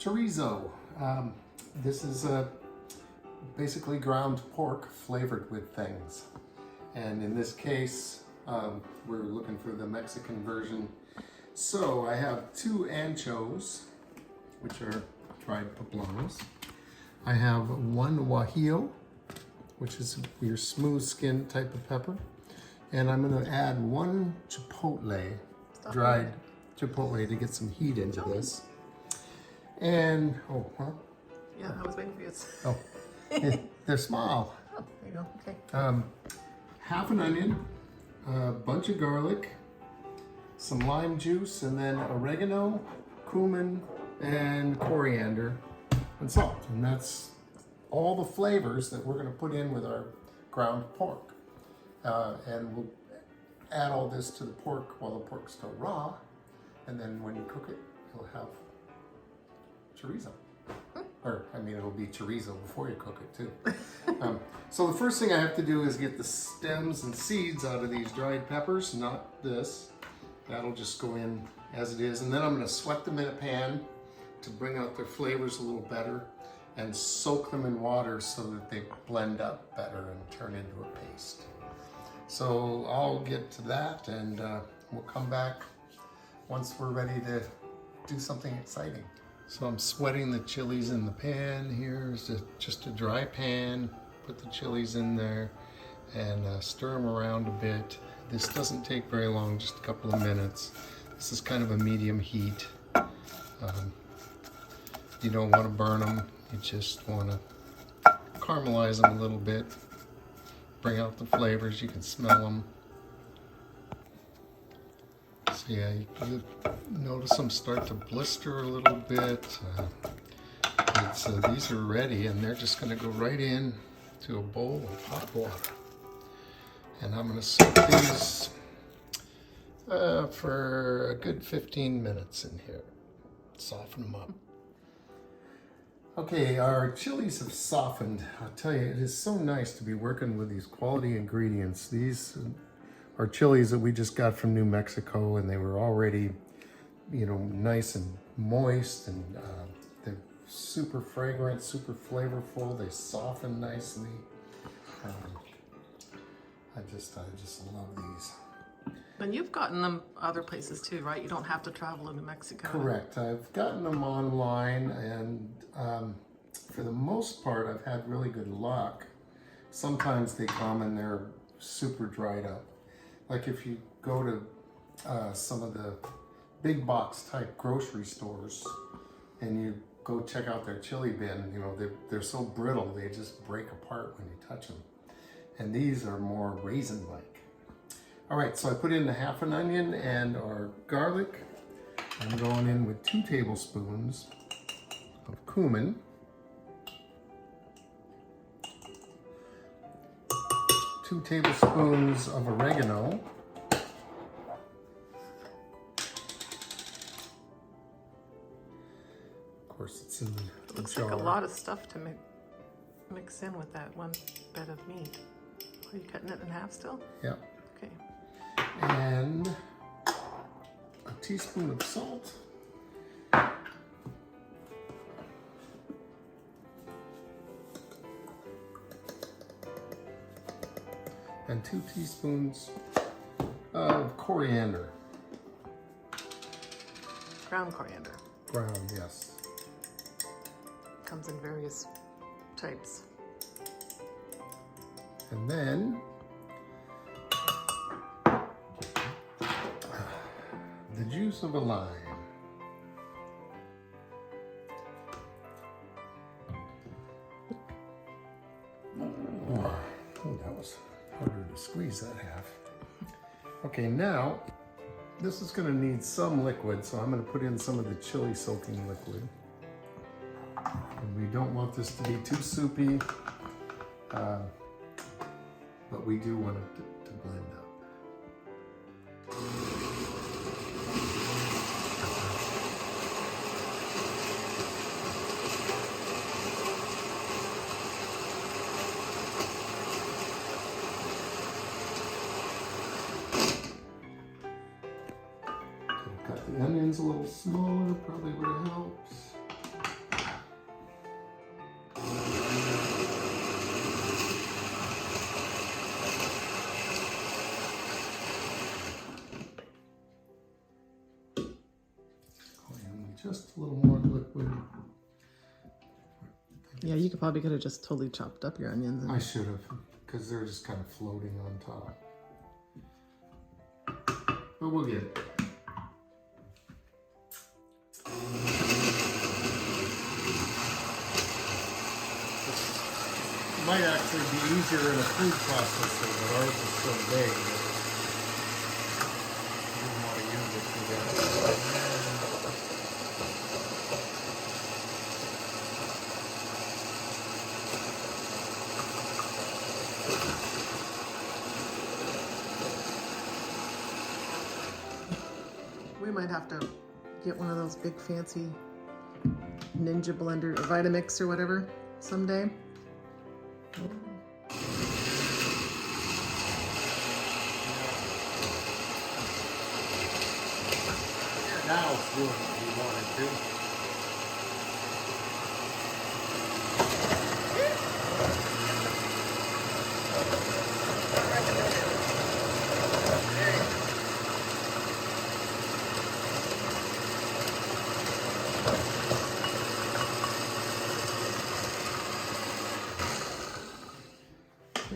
Chorizo. This is basically ground pork flavored with things. And in this case, we're looking for the Mexican version. So I have 2 anchos, which are dried poblanos. I have 1 Guajillo, which is your smooth skin type of pepper. And I'm gonna add 1 chipotle, dried chipotle, to get some heat into this. And, oh, huh? Yeah, I was waiting for you. Oh, they're small. Oh, there you go, okay. Half an onion, a bunch of garlic, some lime juice, and then oregano, cumin, and coriander, and salt. And that's all the flavors that we're gonna put in with our ground pork. And we'll add all this to the pork while the pork's still raw. And then when you cook it, you'll have chorizo. Or, I mean, it'll be chorizo before you cook it too. So the first thing I have to do is get the stems and seeds out of these dried peppers, not this. That'll just go in as it is. And then I'm gonna sweat them in a pan to bring out their flavors a little better and soak them in water so that they blend up better and turn into a paste. So I'll get to that and we'll come back once we're ready to do something exciting. So I'm sweating the chilies in the pan here. It's just a dry pan. Put the chilies in there and stir them around a bit. This doesn't take very long, just a couple of minutes. This is kind of a medium heat. You don't want to burn them. You just want to caramelize them a little bit. Bring out the flavors. You can smell them. So yeah, you notice them start to blister a little bit. These are ready, and they're just going to go right in to a bowl of hot water. And I'm going to soak these for a good 15 minutes in here. Soften them up. Okay, our chilies have softened. I'll tell you, it is so nice to be working with these quality ingredients. These are chilies that we just got from New Mexico, and they were already, you know, nice and moist, and they're super fragrant, super flavorful. They soften nicely. I just love these. And you've gotten them other places too, right? You don't have to travel to New Mexico. Correct. I've gotten them online, and for the most part, I've had really good luck. Sometimes they come and they're super dried up. Like if you go to some of the big box type grocery stores and you go check out their chili bin, you know, they're so brittle, they just break apart when you touch them. And these are more raisin-like. All right, so I put in a half an onion and our garlic. I'm going in with 2 tablespoons of cumin, 2 tablespoons of oregano, of course it's in the Looks jar. like a lot of stuff to mix in with that one bit of meat. Are you cutting it in half still? Yeah. Okay. And a teaspoon of salt. And 2 teaspoons of coriander. Ground coriander. Ground, yes. Comes in various types. And then the juice of a lime. Oh, that was harder to squeeze that half. Okay, now this is going to need some liquid, so I'm going to put in some of the chili soaking liquid. And we don't want this to be too soupy, but we do want it to blend up. Cut the onions a little smaller, probably would have helped. just a little more liquid. Yeah, you could have just totally chopped up your onions. I should have, because they're just kind of floating on top. But we'll get it. It might actually be easier in a food processor, but ours is so big that I didn't want to use it for that. We might have to get one of those big fancy Ninja blender or Vitamix or whatever someday. Now it's doing what you wanted to.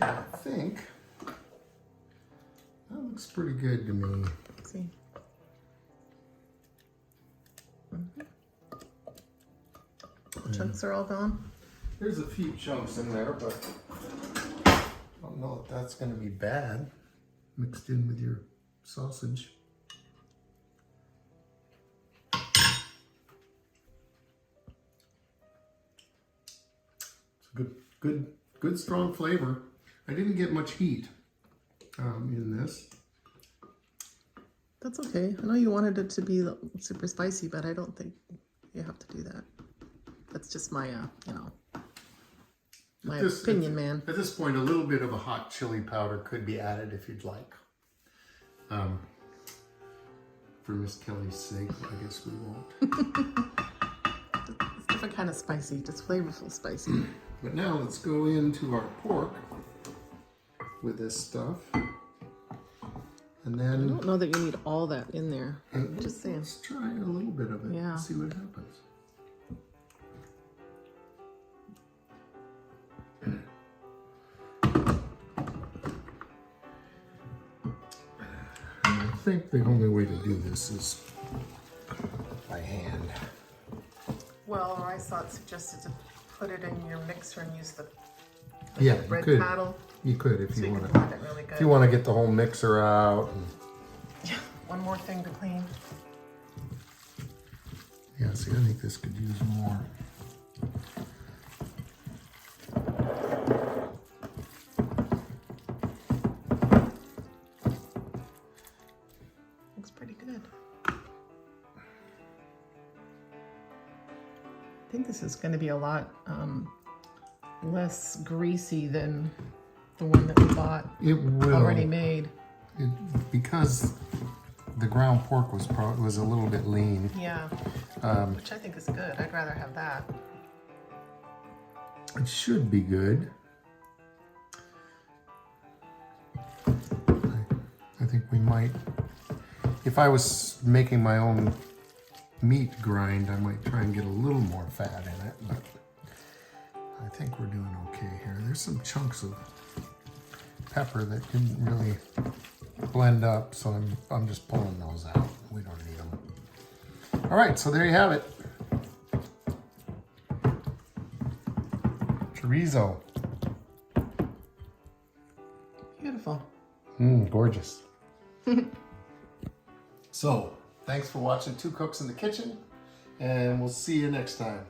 I think that looks pretty good to me. Let's see. Chunks are all gone. There's a few chunks in there, but I don't know if that's going to be bad mixed in with your sausage. It's a good strong flavor. I didn't get much heat in this. That's okay. I know you wanted it to be super spicy, but I don't think you have to do that. That's just my, my opinion, man. At this point, a little bit of a hot chili powder could be added if you'd like. For Miss Kelly's sake, I guess we won't. It's different kind of spicy, just flavorful spicy. But now let's go into our pork with this stuff. And then... I don't know that you need all that in there. Just saying. Let's try a little bit of it and see what happens. I think the only way to do this is by hand. Well, I saw it suggested to put it in your mixer and use the bread could. paddle. You could if So you you want can to. blend it really good. If you want to get the whole mixer out. And, Yeah, one more thing to clean. yeah, see, I think this could use more. Looks pretty good. I think this is going to be a lot less greasy than the one that we bought It will. already made. Because the ground pork was a little bit lean. Yeah, which I think is good. I'd rather have that. It should be good. I think we might, if I was making my own meat grind, I might try and get a little more fat in it, but I think we're doing okay here. There's some chunks of pepper that didn't really blend up, so I'm just pulling those out. We don't need them. All right, so there you have it. Chorizo. Beautiful. Gorgeous. So, thanks for watching Two Cooks in the Kitchen, and we'll see you next time.